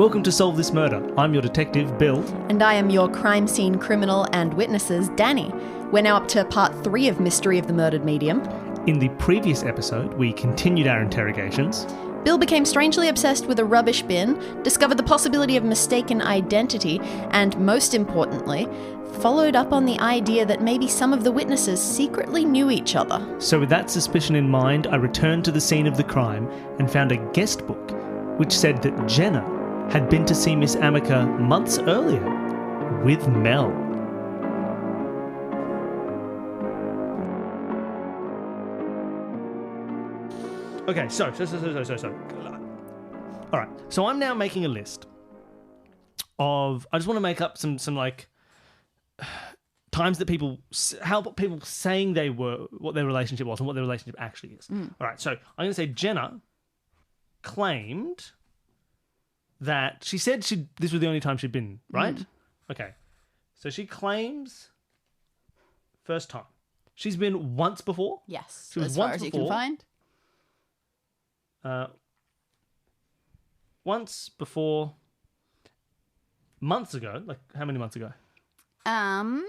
Welcome to Solve This Murder. I'm your detective, Bill. And I am your crime scene criminal and witnesses, Dani. We're now up to part 3 of Mystery of the Murdered Medium. In the previous episode, we continued our interrogations. Bill became strangely obsessed with a rubbish bin, discovered the possibility of mistaken identity, and most importantly, followed up on the idea that maybe some of the witnesses secretly knew each other. So with that suspicion in mind, I returned to the scene of the crime and found a guest book which said that Jenna had been to see Miss Amica months earlier with Mel. Okay, so. All right, so I'm now making a list of. I just want to make up some like times that people saying they were, what their relationship was, and what their relationship actually is. All right, so I'm going to say Jenna claimed that she said this was the only time she'd been, right? Okay, so she claims first time. She's been once before. Yes, she was as once far as before. you can find. Once before, months ago. Like, how many months ago? I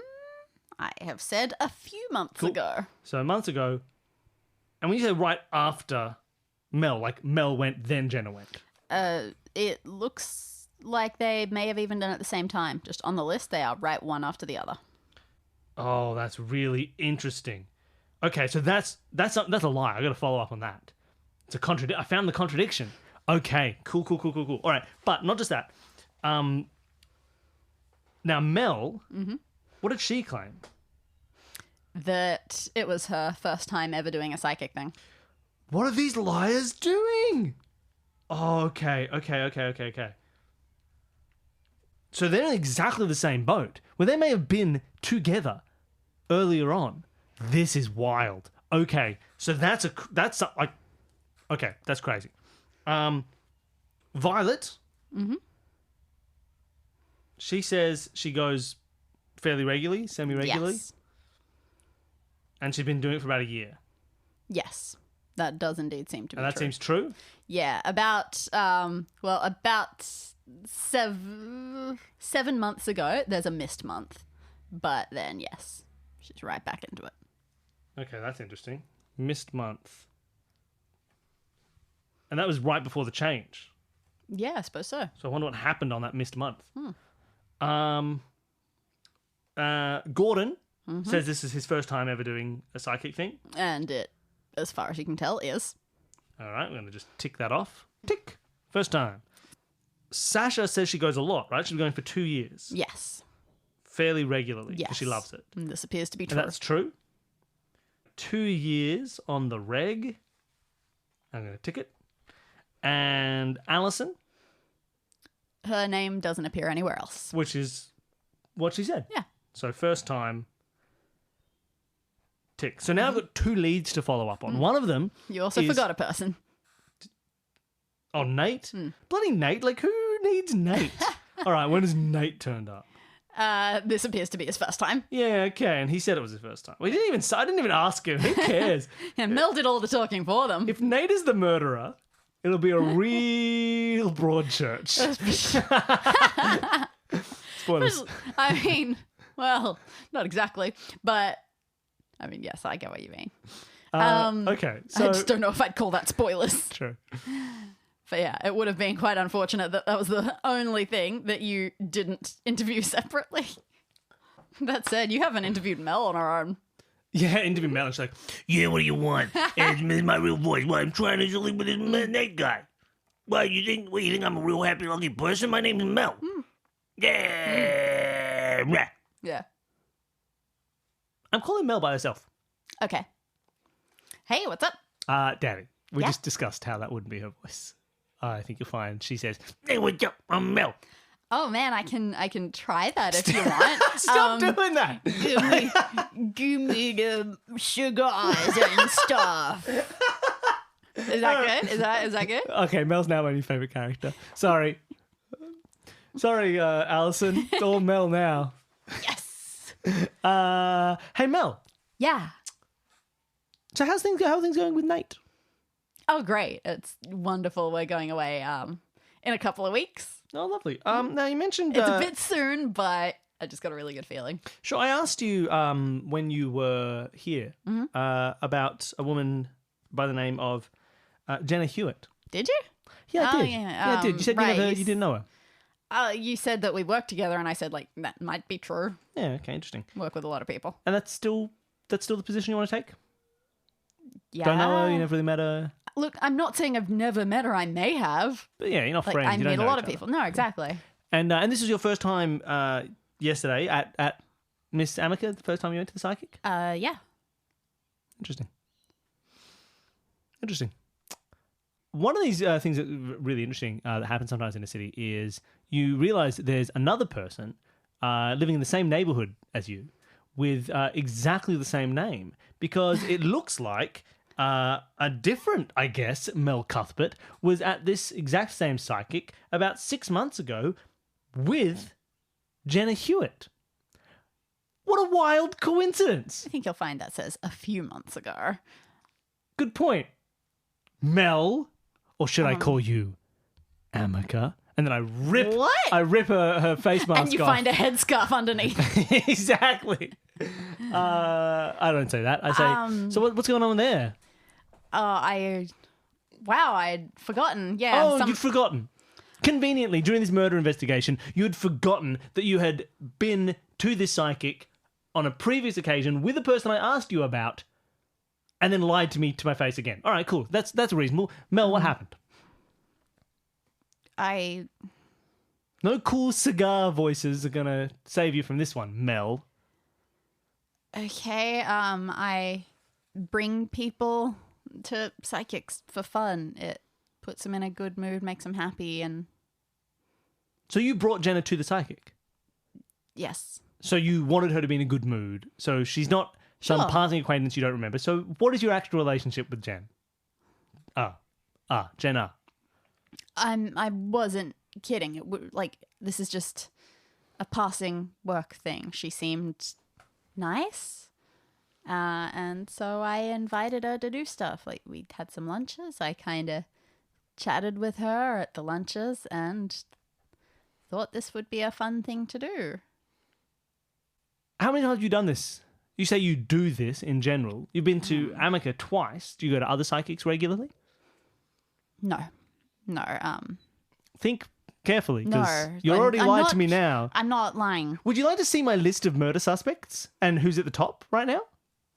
have said a few months ago. So months ago, and when you say right after Mel, like Mel went, then Jenna went. It looks like they may have even done it at the same time. Just on the list, they are right one after the other. Oh, that's really interesting. Okay, so that's a lie. I got to follow up on that. It's a contradiction. I found the contradiction. Okay, cool. All right, but not just that. Now Mel, what did she claim? That it was her first time ever doing a psychic thing. What are these liars doing? Oh, okay. So they're in exactly the same boat, where they may have been together earlier on. This is wild. Okay, so that's crazy. Violet. She says she goes fairly regularly, semi-regularly. Yes. And she's been doing it for about a year. Yes. That does indeed seem to be true. And that seems true? Yeah, about 7 months ago, there's a missed month. But then, yes, she's right back into it. Okay, that's interesting. Missed month. And that was right before the change. Yeah, I suppose so. So I wonder what happened on that missed month. Gordon says this is his first time ever doing a psychic thing. And it, as far as you can tell, is. All right, we're going to just tick that off. Tick. First time. Sasha says she goes a lot, right? She's been going for 2 years. Yes. Fairly regularly. Yes. Because she loves it. And this appears to be true. And that's true. 2 years on the reg. I'm going to tick it. And Alison. Her name doesn't appear anywhere else. Which is what she said. Yeah. So first time, tick. So now I've got 2 leads to follow up on. One of them You also forgot a person. Oh, Nate? Bloody Nate. Like, who needs Nate? All right, when has Nate turned up? This appears to be his first time. Yeah, okay, and he said it was his first time. Well, I didn't even ask him. Who cares? And Mel did all the talking for them. If Nate is the murderer, it'll be a real broad church. Spoilers. I mean, well, not exactly, but I mean, yes, I get what you mean. Okay, so... I just don't know if I'd call that spoilers. True. But yeah, it would have been quite unfortunate that was the only thing that you didn't interview separately. That said, you haven't interviewed Mel on her own. Yeah, interview Mel, and she's like, yeah, what do you want? And it's my real voice. Well, I'm trying to sleep with this Nate guy. Well, you think I'm a real happy, lucky person? My name's Mel. Yeah. Yeah. I'm calling Mel by herself. Okay. Hey, what's up? Dani, we Yeah? just discussed how that wouldn't be her voice. I think you'll find she says, Hey, what's up? I'm Mel. Oh man, I can try that if you want. Stop doing that. Give me the sugar eyes and stuff. Is that good? Is that good? Okay, Mel's now my new favourite character. Sorry, Alison. It's all Mel now. Yes. Hey, Mel. Yeah. So how are things going with Nate? Oh, great. It's wonderful. We're going away in a couple of weeks. Oh, lovely. Now you mentioned It's a bit soon, but I just got a really good feeling. Sure, I asked you when you were here about a woman by the name of Jenna Hewitt. Did you? Yeah, I did. Yeah. Yeah, I did. You said you didn't know her. You said that we worked together, and I said, like, that might be true. Yeah, okay, interesting. Work with a lot of people. And that's still the position you want to take? Yeah. Don't know her, you never really met her. Look, I'm not saying I've never met her. I may have. But yeah, you're not Like, friends. I You don't meet a know lot each of other. people. No, exactly. And this was your first time yesterday at Miss Amica, the first time you went to the psychic? Yeah. Interesting. One of these things that really interesting that happens sometimes in a city is you realise that there's another person living in the same neighbourhood as you with exactly the same name, because it looks like a different, I guess, Mel Cuthbert was at this exact same psychic about 6 months ago with Jenna Hewitt. What a wild coincidence. I think you'll find that says a few months ago. Good point. Mel, or should I call you Amica? And then I rip her face mask off. And you find a headscarf underneath. Exactly. I don't say that. I say, so what's going on there? I'd forgotten. Yeah. Oh, you'd forgotten. Conveniently, during this murder investigation, you'd forgotten that you had been to this psychic on a previous occasion with the person I asked you about, and then lied to me to my face again. All right, cool. That's reasonable. Mel, what happened? No cool cigar voices are going to save you from this one, Mel. Okay, I bring people to psychics for fun. It puts them in a good mood, makes them happy, and... So you brought Jenna to the psychic? Yes. So you wanted her to be in a good mood. So she's not some Sure. passing acquaintance you don't remember. So what is your actual relationship with Jen? Jenna. I wasn't kidding. This is just a passing work thing. She seemed nice. And so I invited her to do stuff. Like, we had some lunches. I kind of chatted with her at the lunches and thought this would be a fun thing to do. How many times have you done this? You say you do this in general. You've been to Amica twice. Do you go to other psychics regularly? No. Think carefully, because No, you already I'm lied not- to me now. I'm not lying. Would you like to see my list of murder suspects and who's at the top right now?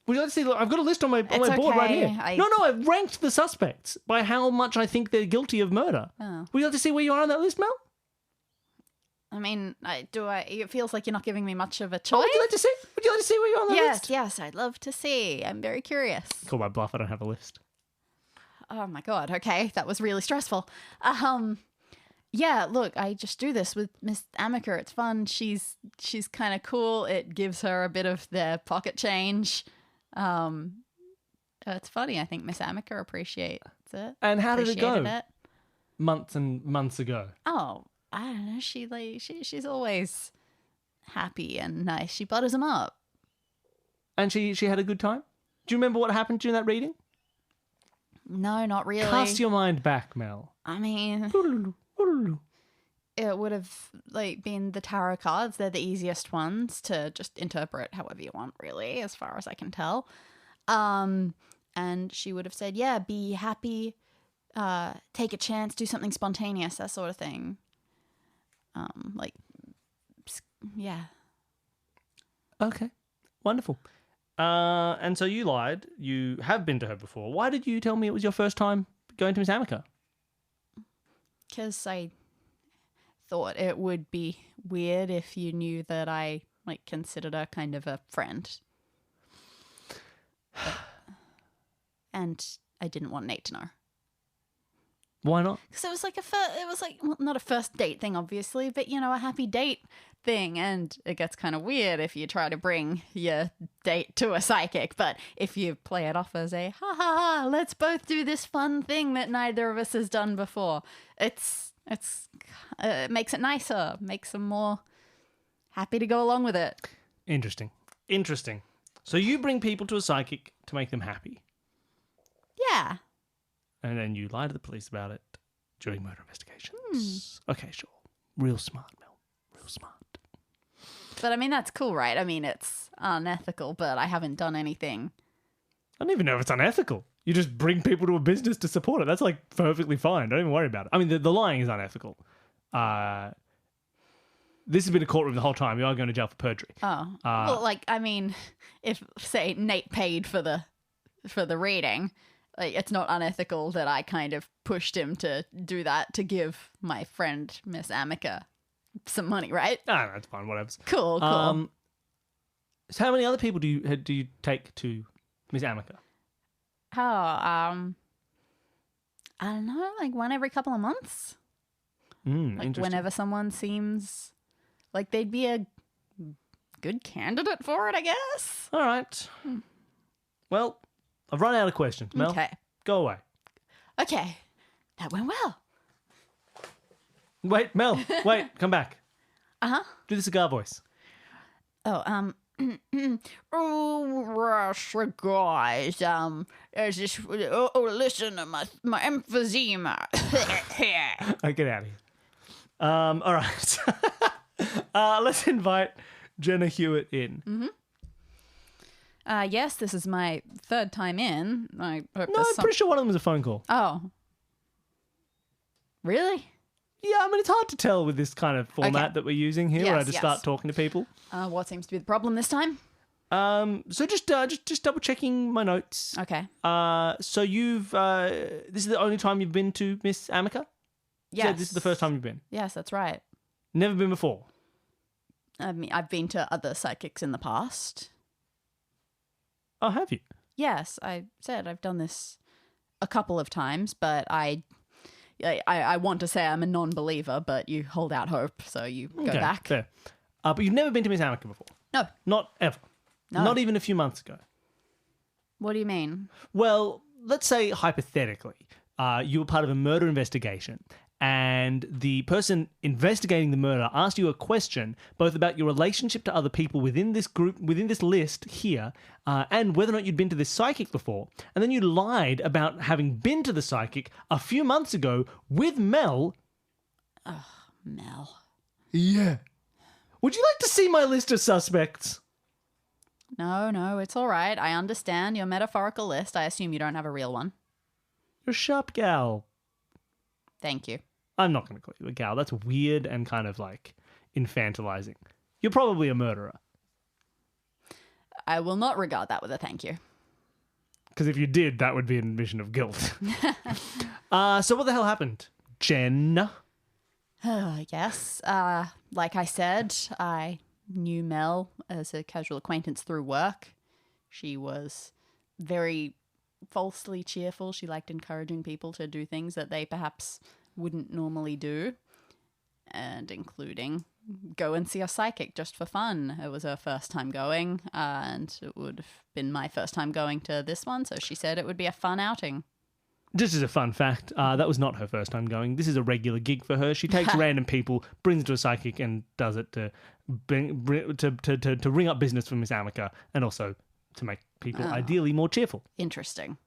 Would you like to see? Look, I've got a list on my board right okay. here. No, I've ranked the suspects by how much I think they're guilty of murder. Oh. Would you like to see where you are on that list, Mel? I mean, it feels like you're not giving me much of a choice. Oh, would you like to see? Would you like to see where you are on that list? Yes, I'd love to see. I'm very curious. Call my bluff. I don't have a list. Oh my god, okay, that was really stressful. Yeah, look, I just do this with Miss Amica. It's fun. She's kind of cool. It gives her a bit of their pocket change. It's funny. I think Miss Amica appreciates it. And how did it go? Appreciated it. Months and months ago. Oh, I don't know. She's always happy and nice. She butters them up. And she had a good time? Do you remember what happened during that reading? No, not really. Cast your mind back, Mel. I mean, it would have been the tarot cards. They're the easiest ones to just interpret however you want, really, as far as I can tell. And she would have said, yeah, be happy, take a chance, do something spontaneous, that sort of thing. Yeah. Okay, wonderful. And so you lied. You have been to her before. Why did you tell me it was your first time going to Miss Amica? Because I thought it would be weird if you knew that I considered her kind of a friend. And I didn't want Nate to know. Why not? Because it was not a first date thing, obviously, but a happy date thing, and it gets kind of weird if you try to bring your date to a psychic. But if you play it off as a ha ha ha, let's both do this fun thing that neither of us has done before, it makes it nicer, makes them more happy to go along with it. Interesting. So you bring people to a psychic to make them happy. Yeah. And then you lie to the police about it during murder investigations. Okay, sure. Real smart, Mel. Real smart. But I mean, that's cool, right? I mean, it's unethical, but I haven't done anything. I don't even know if it's unethical. You just bring people to a business to support it. That's like perfectly fine. Don't even worry about it. I mean, the lying is unethical. This has been a courtroom the whole time. You are going to jail for perjury. Oh, well, like, I mean, if, say, Nate paid for the reading, like, it's not unethical that I kind of pushed him to do that to give my friend Miss Amica some money, right? Ah, that's fine. Whatever. Cool. So how many other people do you take to Miss Amica? Oh, I don't know, like one every couple of months. Like Interesting. whenever someone seems like they'd be a good candidate for it, I guess. All right. Well, I've run out of questions, Mel. Okay. Go away. Okay. That went well. Wait, Mel. Wait, come back. Uh-huh. Do the cigar voice. Oh, oh, Rush, guys, there's this, listen to my emphysema. Get out of here. All right. Let's invite Jenna Hewitt in. Mm-hmm. Yes, this is my third time in. I hope No, I'm pretty sure one of them was a phone call. Oh. Really? Yeah, I mean, it's hard to tell with this kind of format that we're using here, where I Yes, just yes. start talking to people. What seems to be the problem this time? So just double checking my notes. Okay. So you've this is the only time you've been to Miss Amica? Yes. So this is the first time you've been. Yes, that's right. Never been before. I mean, I've been to other psychics in the past. Oh, have you? Yes, I said I've done this a couple of times, but I want to say I'm a non-believer, but you hold out hope, so you go Okay, back. fair. But you've never been to Miss Amica before? No. Not ever? No. Not even a few months ago? What do you mean? Well, let's say hypothetically, you were part of a murder investigation and the person investigating the murder asked you a question both about your relationship to other people within this group, within this list here, and whether or not you'd been to this psychic before. And then you lied about having been to the psychic a few months ago with Mel. Mel. Yeah. Would you like to see my list of suspects? No, it's all right. I understand your metaphorical list. I assume you don't have a real one. You're a sharp gal. Thank you. I'm not going to call you a gal. That's weird and kind of like infantilizing. You're probably a murderer. I will not regard that with a thank you. Because if you did, that would be an admission of guilt. So what the hell happened? Jenna? Yes. Like I said, I knew Mel as a casual acquaintance through work. She was very falsely cheerful. She liked encouraging people to do things that they perhaps wouldn't normally do, and including go and see a psychic just for fun. It was her first time going, and it would have been my first time going to this one, so she said it would be a fun outing. Just as a fun fact, that was not her first time going. This is a regular gig for her. She takes random people, brings them to a psychic, and does it to ring up business for Miss Amica, and also to make people ideally more cheerful. Interesting.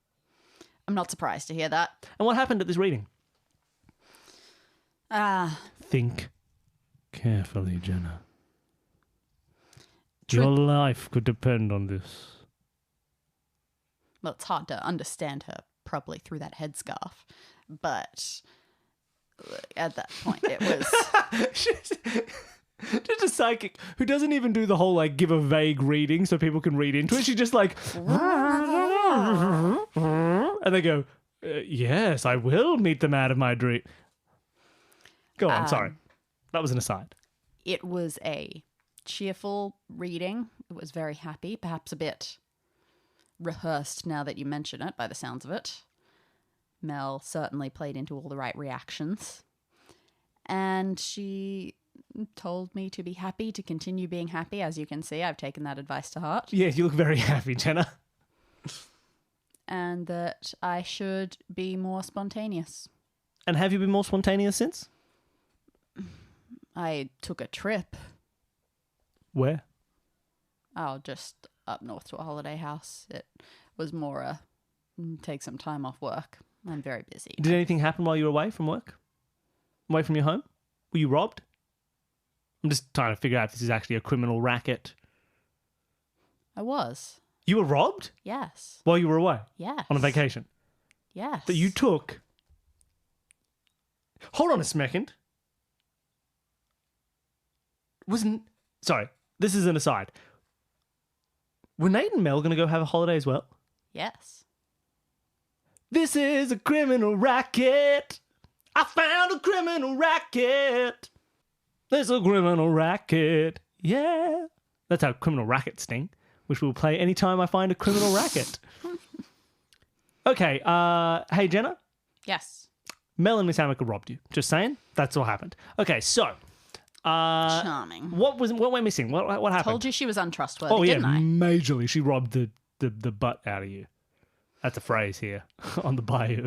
I'm not surprised to hear that. And what happened at this reading? Think carefully, Jenna. Your life could depend on this. Well, it's hard to understand her properly through that headscarf, but at that point it was... Just a psychic who doesn't even do the whole, like, give a vague reading so people can read into it. She just, like... and they go, yes, I will meet the man of my dream. Go on, sorry. That was an aside. It was a cheerful reading. It was very happy, perhaps a bit rehearsed now that you mention it, by the sounds of it. Mel certainly played into all the right reactions. And she told me to be happy, to continue being happy. As you can see, I've taken that advice to heart. Yeah, you look very happy, Jenna. And that I should be more spontaneous. And have you been more spontaneous since? I took a trip. Where? Oh, just up north to a holiday house. It was more take some time off work. I'm very busy. Did anything happen while you were away from work? Away from your home? Were you robbed? I'm just trying to figure out if this is actually a criminal racket. I was. You were robbed Yes. while you were away Yes. on a vacation Yes. that you took. Hold on a second. Sorry, this is an aside. Were Nate and Mel going to go have a holiday as well? Yes. This is a criminal racket. I found a criminal racket. There's a criminal racket. Yeah. That's our criminal racket sting, which we'll play anytime I find a criminal racket. Okay. Hey, Jenna. Yes. Mel and Miss Amica robbed you. Just saying. That's what happened. Okay, so. Charming. What we're missing? What happened? Told you she was untrustworthy, Oh, yeah, didn't I? majorly. She robbed the butt out of you. That's a phrase here on the bayou.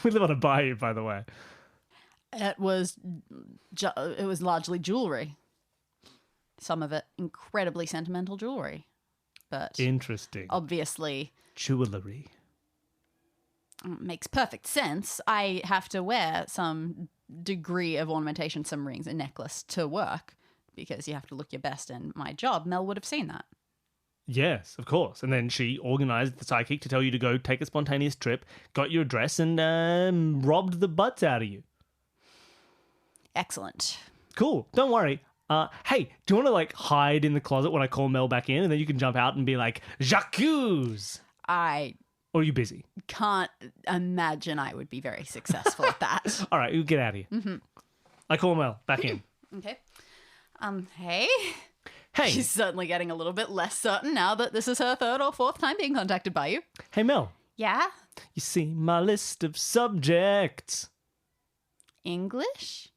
We live on a bayou, by the way. It was largely jewelry. Some of it incredibly sentimental jewelry, but Interesting. obviously Jewelry. makes perfect sense. I have to wear some degree of ornamentation, some rings, a necklace to work because you have to look your best in my job. Mel would have seen that. Yes, of course. And then she organised the psychic to tell you to go take a spontaneous trip, got your address, and robbed the butts out of you. Excellent. Cool. Don't worry. Hey, do you want to hide in the closet when I call Mel back in, and then you can jump out and be like, J'accuse? I Or are you busy? can't imagine I would be very successful at that. All right, you get out of here. Mm-hmm. I call Mel back in. Okay. Hey. Hey, She's certainly getting a little bit less certain now that this is her third or fourth time being contacted by you. hey Mel. Yeah? You see my list of subjects? English?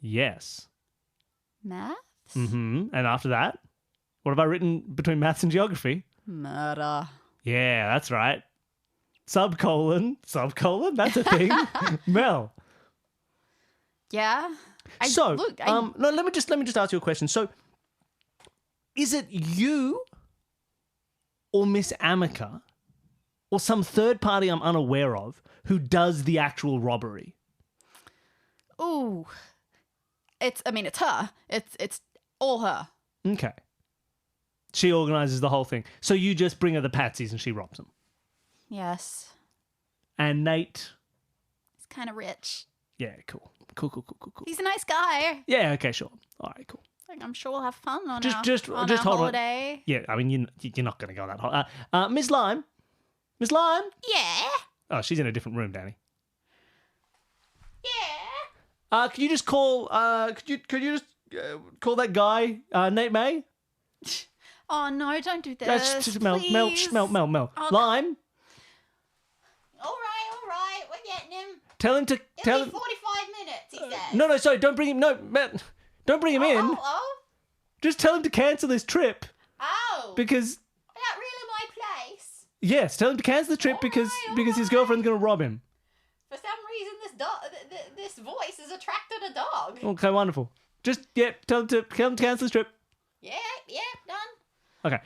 Yes. Maths? Mm-hmm. And after that, what have I written between maths and geography? Murder. Yeah, that's right. Subcolon, that's a thing. Mel. Yeah? So, look, no, let me just ask you a question. So, is it you or Miss Amica or some third party I'm unaware of who does the actual robbery? Ooh. It's her. It's all her. Okay. She organises the whole thing. So you just bring her the patsies and she robs them. Yes. And Nate? He's kind of rich. Yeah, cool. Cool. He's a nice guy. Yeah, okay, sure. All right, cool. Like, I'm sure we'll have fun on Just our hold on. holiday. Yeah, I mean, you're not going to go that hot. Miss Lime? Miss Lime? Yeah. Oh, she's in a different room, Danny. Yeah. Could you just call, could you just call that guy, Nate May? Oh, no, don't do this. Just Mel. Oh, Lime, All right. We're getting him. tell him to, It'll tell be him. 45 minutes, he says. No, sorry, don't bring him, no, man, don't bring him in. Oh. Just tell him to cancel his trip, Oh. because, Is that really my place? yes, tell him to cancel the trip because his girlfriend's going to rob him. For some reason, this voice has attracted a dog. Okay, wonderful. Just, tell him to cancel his trip. Yeah, done. Okay,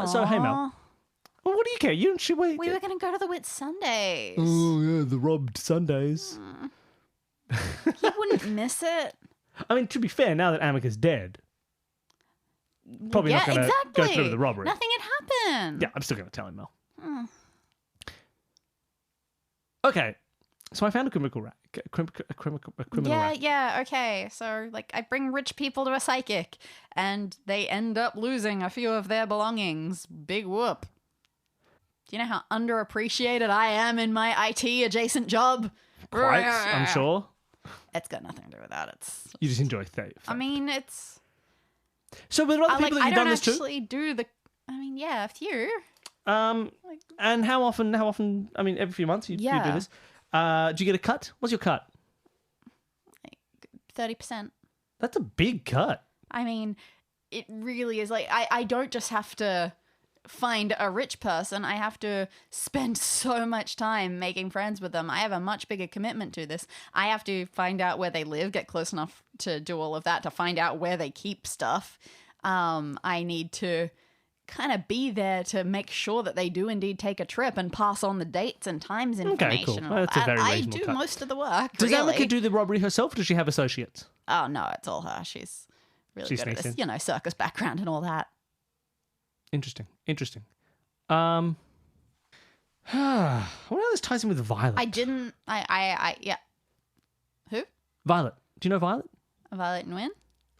so, hey, Mel. Well, what do you care? You and she wait. We were going to go to the Whit Sundays. Oh, yeah, the robbed Sundays. He wouldn't miss it. I mean, to be fair, now that Amica's dead, probably not going to go through with the robbery. Nothing had happened. Yeah, I'm still going to tell him, Mel. Okay, so I found a criminal rat. Yeah, okay. So, I bring rich people to a psychic, and they end up losing a few of their belongings. Big whoop. Do you know how underappreciated I am in my IT-adjacent job? Quite, I'm sure. It's got nothing to do with that. You just enjoy theft. I mean, it's... So with other people that I you've don't done this to? actually do the... I mean, yeah, a few. And how often, I mean, every few months you do this. Do you get a cut? What's your cut? 30%. That's a big cut. I mean, it really is. I don't just have to find a rich person. I have to spend so much time making friends with them. I have a much bigger commitment to this. I have to find out where they live, get close enough to do all of that, to find out where they keep stuff. I need to kind of be there to make sure that they do indeed take a trip and pass on the dates and times information. Okay, cool. And all That's a that. very I reasonable do cut. most of the work. Does really. Amica do the robbery herself, or does she have associates? Oh no, it's all her. She's Really She good at sneaks this, in. circus background and all that. Interesting. I wonder how this ties in with Violet. Yeah. Who? Violet. Do you know Violet? Violet Nguyen?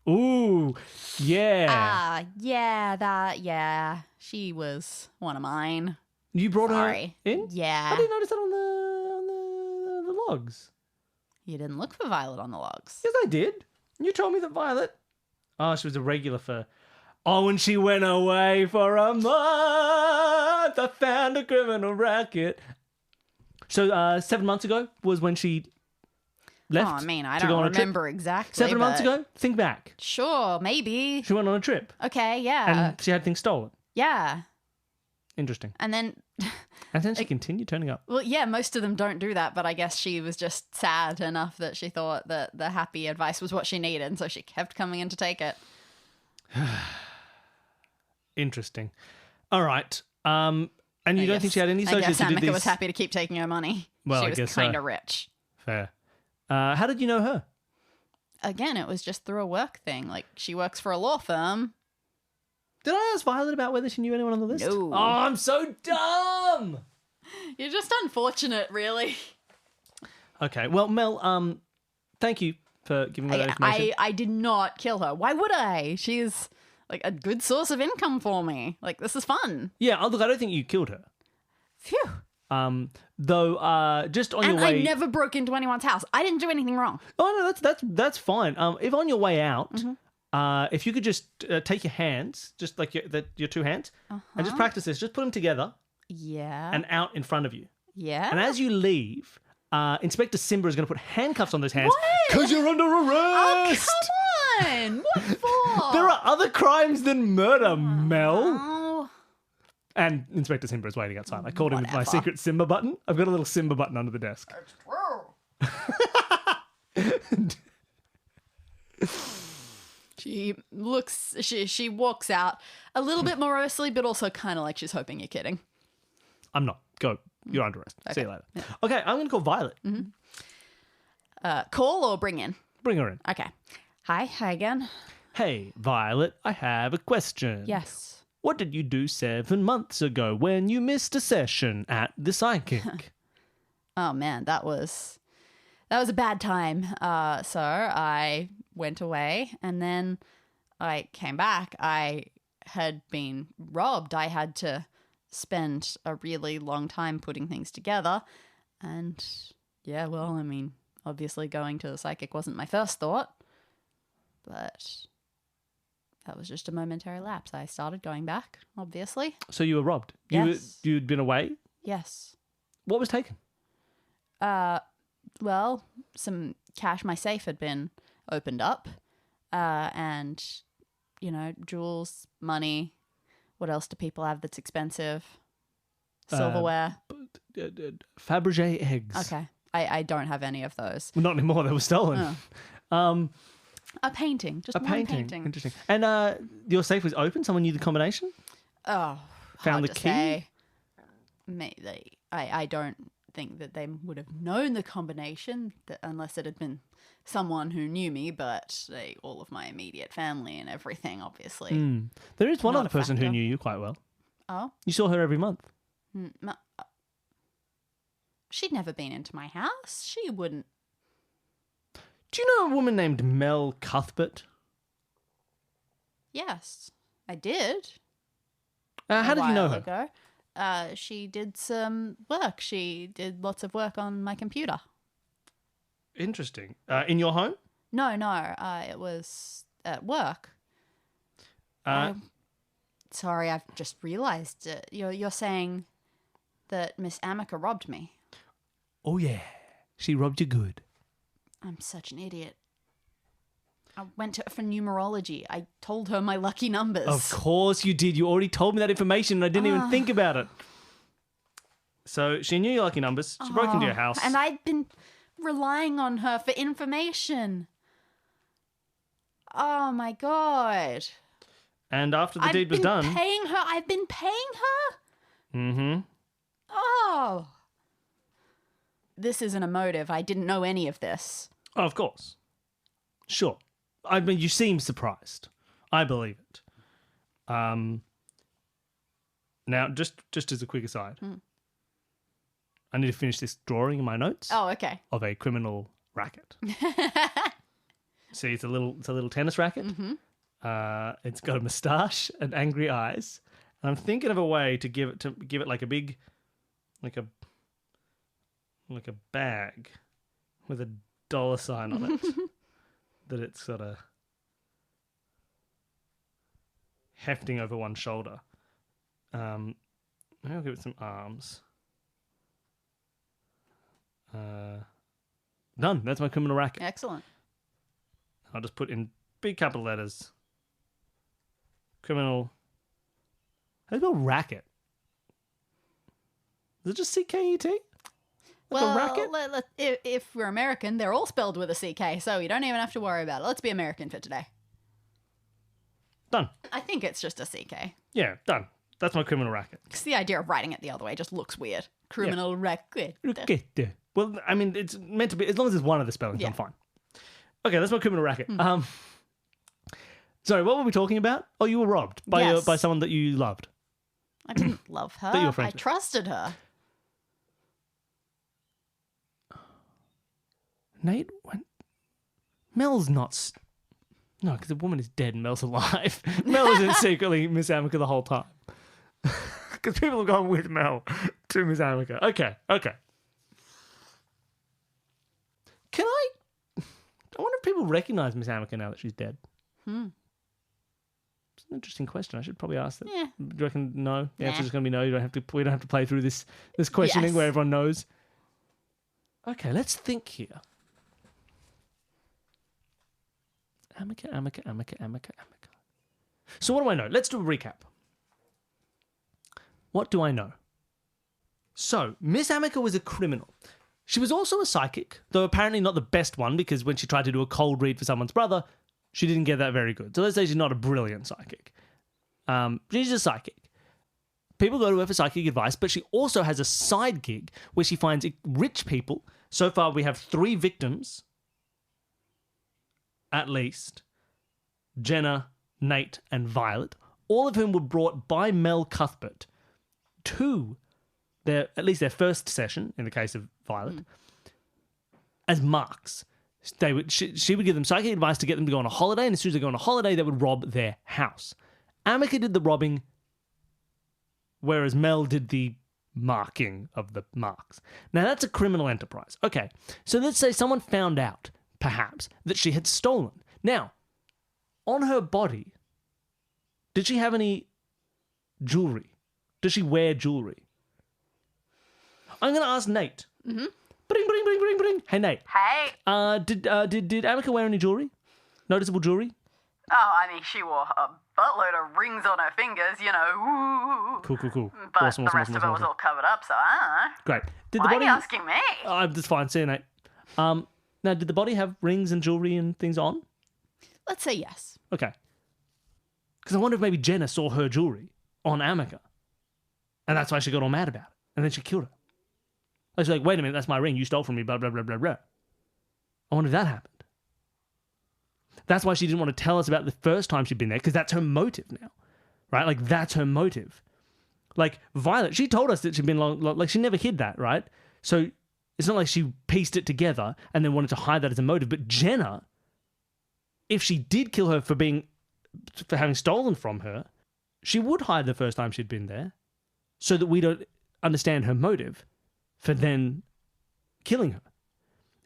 Ooh, yeah. Yeah. She was one of mine. You brought Sorry. her in? Yeah. I didn't notice that on the logs. You didn't look for Violet on the logs. Yes, I did. You told me that Violet. Oh, she was a regular for. Oh, when she went away for a month, I found a criminal racket. So 7 months ago was when she left. Oh, I mean, I to go don't on a trip. remember exactly. 7 months but ago? Think back. Sure, maybe. She went on a trip Okay, yeah. and she had things stolen. Yeah. Interesting. And then, And then she continued turning up. well, yeah, most of them don't do that, but I guess she was just sad enough that she thought that the happy advice was what she needed, and so she kept coming in to take it. Interesting. All right. And you don't think she had any I guess associates who did Amika this? was happy to keep taking her money. Well, she I was guess so. kind of rich. Fair. How did you know her? Again, it was just through a work thing. Like, she works for a law firm. Did I ask Violet about whether she knew anyone on the list? No. Oh, I'm so dumb. You're just unfortunate, really. Okay. Well, Mel, thank you for giving me that information. I did not kill her. Why would I? She's like a good source of income for me. Like, this is fun. Yeah, look, I don't think you killed her. Phew. Though, just on your And way. I never broke into anyone's house. I didn't do anything wrong. Oh no, that's fine. If on your way out, Mm-hmm. if you could just take your hands, just like your two hands, and just practice this. Just put them together Yeah. and out in front of you. yeah. And as you leave, Inspector Simba is going to put handcuffs on those hands What? because you're under arrest. Come on. What for? There are other crimes than murder, Mel. Oh. And Inspector Simba is waiting outside. I called him with my Whatever. secret Simba button. I've got a little Simba button under the desk. She walks out a little bit morosely, but also kind of like she's hoping you're kidding. I'm not. Go. You're under arrest. See you later. Okay, I'm going to call Violet. Call or bring in? Bring her in. Okay. Hi again. Hey, Violet, I have a question. Yes. What did you do 7 months ago when you missed a session at the psychic? Oh man, that was a bad time. So I went away and then I came back. I had been robbed. I had to spend a really long time putting things together. And yeah, well, I mean, obviously going to the psychic wasn't my first thought, but that was just a momentary lapse. I started going back, obviously. So you were robbed? Yes. You'd been away? Yes. What was taken? Well, some cash, my safe had been opened up, and, jewels, money. What else do people have that's expensive? Silverware. Fabergé eggs. Okay. I don't have any of those. Well, not anymore. They were stolen. A painting. Just A one painting. Interesting. And your safe was open? Someone knew the combination? Oh, Found hard the to key? say. I don't think that they would have known the combination unless it had been someone who knew me, but all of my immediate family and everything, obviously. There is one Not other a person who factor. knew you quite well. Oh? You saw her every month. She'd never been into my house. She wouldn't. Do you know a woman named Mel Cuthbert? Yes, I did. How did you know her? Ago. She did some work. She did lots of work on my computer. Interesting. In your home? No, it was at work. Sorry, I've just realised. You're saying that Miss Amika robbed me. Oh, yeah. She robbed you good. I'm such an idiot. I went to her for numerology. I told her my lucky numbers. Of course you did. You already told me that information and I didn't even think about it. So she knew your lucky numbers. She broke into your house. And I'd been relying on her for information. Oh my God. And after the deed was done. I've been paying her? Mm-hmm. Oh. This isn't a motive. I didn't know any of this. Oh, of course. Sure. I mean, you seem surprised. I believe it. Now, just as a quick aside, I need to finish this drawing in my notes Oh, okay. of a criminal racket. See, it's a little tennis racket. Mm-hmm. It's got a moustache and angry eyes. And I'm thinking of a way to give it like a big, like a bag with a dollar sign on it that it's sort of hefting over one shoulder. Maybe I'll give it some arms. Done. That's my criminal racket. Excellent. I'll just put in big capital letters. Criminal. How do you spell racket? Is it just C-K-E-T? Like a racket? If we're American, they're all spelled with a CK, so you don't even have to worry about it. Let's be American for today. Done. I think it's just a CK. Yeah, done. That's my criminal racket. Because the idea of writing it the other way just looks weird. Criminal racket. Well, I mean, it's meant to be, as long as it's one of the spellings, I'm fine. Okay, that's my criminal racket. Sorry, what were we talking about? Oh, you were robbed by by someone that you loved. I didn't love her. That you were friends I with. trusted her. Nate went. Mel's not. No, because the woman is dead and Mel's alive. Mel isn't secretly Miss Amica the whole time. Because people have gone with Mel to Miss Amica. Okay. Can I wonder if people recognise Miss Amica now that she's dead. It's an interesting question. I should probably ask that. Yeah. Do you reckon no? The Nah. answer's just going to be no. We don't have to play through this questioning where everyone knows. Okay, let's think here. Amica. So what do I know? Let's do a recap. What do I know? So, Miss Amica was a criminal. She was also a psychic, though apparently not the best one, because when she tried to do a cold read for someone's brother, she didn't get that very good. So let's say she's not a brilliant psychic. She's a psychic. People go to her for psychic advice, but she also has a side gig where she finds rich people. So far, we have 3 victims, at least. Jenna, Nate, and Violet, all of whom were brought by Mel Cuthbert to at least their first session, in the case of Violet, as marks. She would give them psychic advice to get them to go on a holiday, and as soon as they go on a holiday, they would rob their house. Amica did the robbing, whereas Mel did the marking of the marks. Now, that's a criminal enterprise. Okay, so let's say someone found out, perhaps, that she had stolen. Now, on her body, did she have any jewelry? Does she wear jewelry? I'm going to ask Nate. Mm-hmm. Bring. Hey, Nate. Hey. Did Amica wear any jewelry? Noticeable jewelry? Oh, I mean, she wore a buttload of rings on her fingers, you know. Cool. But Awesome. the rest of it was all covered up, so I don't know. Great. Did Why the body? are you asking me? That's fine. See you, Nate. Now, did the body have rings and jewelry and things on? Let's say yes. Okay. Because I wonder if maybe Jenna saw her jewelry on Amica. And that's why she got all mad about it. And then she killed her. Like, she's like, wait a minute, that's my ring. You stole from me, blah, blah, blah, blah, blah. I wonder if that happened. That's why she didn't want to tell us about the first time she'd been there, because that's her motive now. Right? Like, that's her motive. Like, Violet, she told us that she'd been like, she never hid that, right? So it's not like she pieced it together and then wanted to hide that as a motive. But Jenna, if she did kill her for having stolen from her, she would hide the first time she'd been there so that we don't understand her motive for then killing her.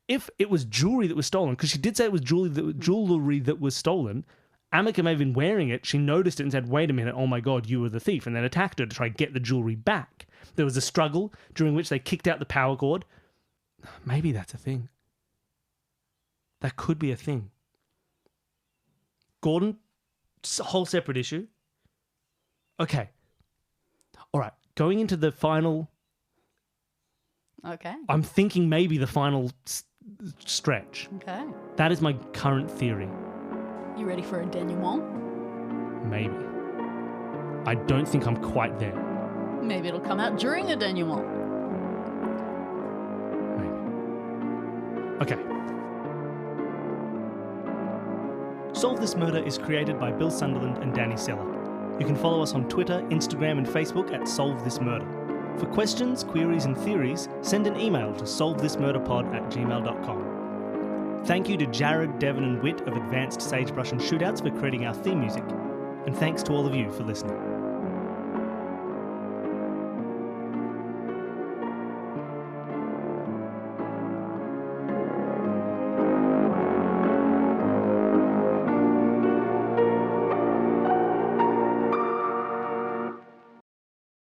If it was jewelry that was stolen, because she did say it was jewelry that was stolen, Amica may have been wearing it, she noticed it and said, wait a minute, oh my God, you were the thief, and then attacked her to try and get the jewelry back. There was a struggle during which they kicked out the power cord. Maybe that's a thing. That could be a thing. Gordon, it's a whole separate issue. Okay. All right. Going into the final... Okay. I'm thinking maybe the final stretch. Okay. That is my current theory. You ready for a denouement? Maybe. I don't think I'm quite there. Maybe it'll come out during a denouement. Maybe. Okay. Solve This Murder is created by Bill Sunderland and Dani Siller. You can follow us on Twitter, Instagram and Facebook at Solve This Murder. For questions, queries and theories, send an email to solvethismurderpod@gmail.com. Thank you to Jared, Devon and Whit of Advanced Sagebrush and Shootouts for creating our theme music. And thanks to all of you for listening.